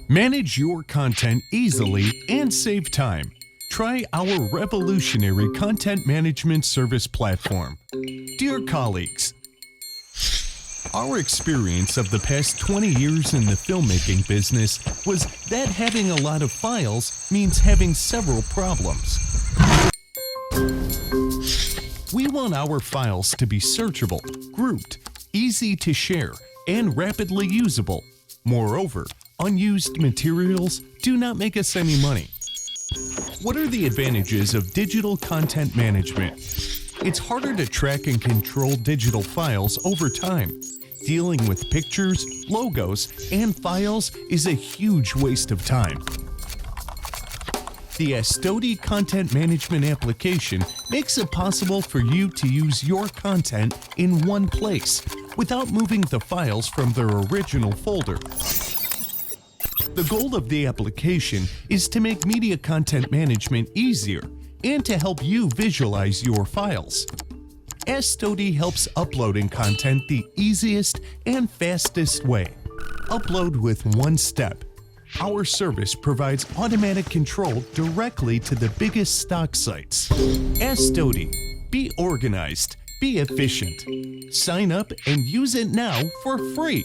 Manage your content easily and save time. Try our revolutionary content management service platform. Dear colleagues, our experience of the past 20 years in the filmmaking business was that having a lot of files means having several problems. We want our files to be searchable, grouped, easy to share, and rapidly usable. Moreover, unused materials do not make us any money. What are the advantages of digital content management? It's harder to track and control digital files over time. Dealing with pictures, logos, and files is a huge waste of time. The Astodi content management application makes it possible for you to use your content in one place without moving the files from their original folder. The goal of the application is to make media content management easier and to help you visualize your files. Astodi helps uploading content the easiest and fastest way. Upload with one step. Our service provides automatic control directly to the biggest stock sites. Astodi. Be organized. Be efficient. Sign up and use it now for free.